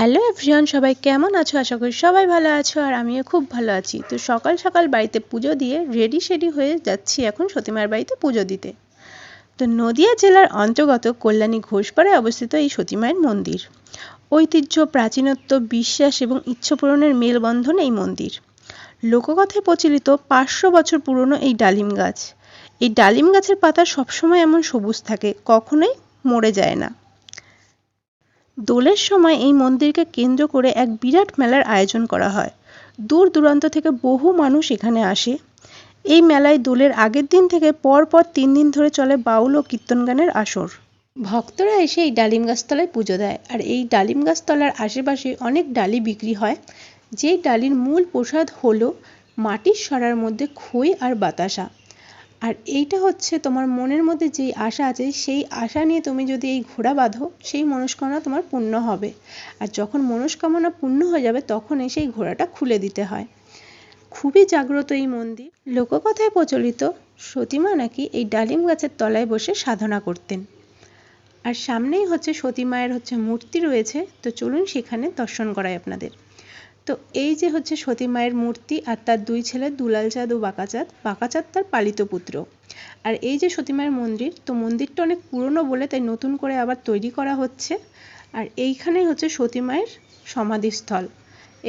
Hello everyone, সবাই কেমন আছো? আশা করি সবাই ভালো আছো আর আমিও খুব ভালো আছি। তো সকাল সকাল বাড়িতে পুজো দিয়ে রেডি হয়ে যাচ্ছি এখন সতীমার বাড়িতে পুজো দিতে। তো নদিয়া জেলার অন্তর্গত কল্যাণী ঘোষপাড়ায় অবস্থিত এই সতীমায়ের মন্দির। ঐতিহ্য, প্রাচীনত্ব, বিশ্বাস এবং ইচ্ছা পূরণের মেলবন্ধন এই মন্দির। লোককথায় প্রচলিত 500 বছর পুরনো এই ডালিম গাছ। এই ডালিম গাছের পাতা সবসময় এমন সবুজ থাকে, কখনোই মরে যায় না। দোলের সময় এই মন্দিরকে কেন্দ্র করে এক বিরাট মেলার আয়োজন করা হয়। দূর দূরান্ত থেকে বহু মানুষ এখানে আসে। এই মেলায় দোলের আগের দিন থেকে পরপর 3 দিন ধরে চলে বাউল ও কীর্তন গানের আসর। ভক্তরা এসে এই ডালিম গাছতলায় পুজো দেয় আর এই ডালিম গাছতলার আশেপাশে অনেক ডালি বিক্রি হয়। যেই ডালির মূল প্রসাদ হলো মাটির সরার মধ্যে খই আর বাতাসা। আর এইটা হচ্ছে তোমার মনের মধ্যে যেই আশা আছে সেই আশা নিয়ে তুমি যদি এই ঘোড়া বাঁধো, সেই মনস্কামনা তোমার পূর্ণ হবে। আর যখন মনস্কামনা পূর্ণ হয়ে যাবে তখন সেই ঘোড়াটা খুলে দিতে হয়। খুবই জাগ্রত এই মন্দির। লোককথায় প্রচলিত সতীমা নাকি এই ডালিম গাছের তলায় বসে সাধনা করতেন। আর সামনেই হচ্ছে সতী মায়ের মূর্তি রয়েছে। তো চলুন সেখানে দর্শন করাই আপনাদের। তো এই যে হচ্ছে সতী মায়ের মূর্তি আর তার 2 ছেলে দুলাল চাঁদ ও বাঁকা চাঁদ। বাঁকা চাঁদ তার পালিত পুত্র। আর এই যে সতী মায়ের মন্দির, তো মন্দিরটা অনেক পুরনো বলে তাই নতুন করে আবার তৈরি করা হচ্ছে। আর এইখানেই হচ্ছে সতী মায়ের সমাধিস্থল।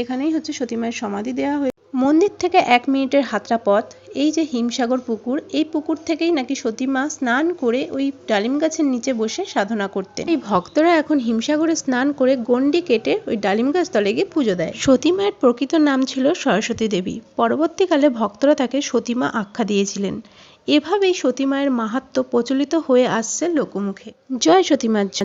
এখানেই হচ্ছে সতী মায়ের সমাধি দেওয়া হয়েছে। মন্দির থেকে 1 মিনিটের হাঁটা পথ। এই যে হিমসাগর পুকুর, এই পুকুর থেকেই নাকি সতী মা স্নান করে ওই ডালিম গাছের নিচে বসে সাধনা করতেন। এই ভক্তরা এখন হিমসাগরে স্নান করে গন্ডি কেটে ওই ডালিম গাছ তলে গিয়ে পুজো দেয়। সতী মায়ের প্রকৃত নাম ছিল সরস্বতী দেবী। পরবর্তীকালে ভক্তরা তাকে সতী মা আখ্যা দিয়েছিলেন। এভাবেই সতী মায়ের মাহাত্ম্য প্রচলিত হয়ে আসছে লোকমুখে। জয় সতী মার।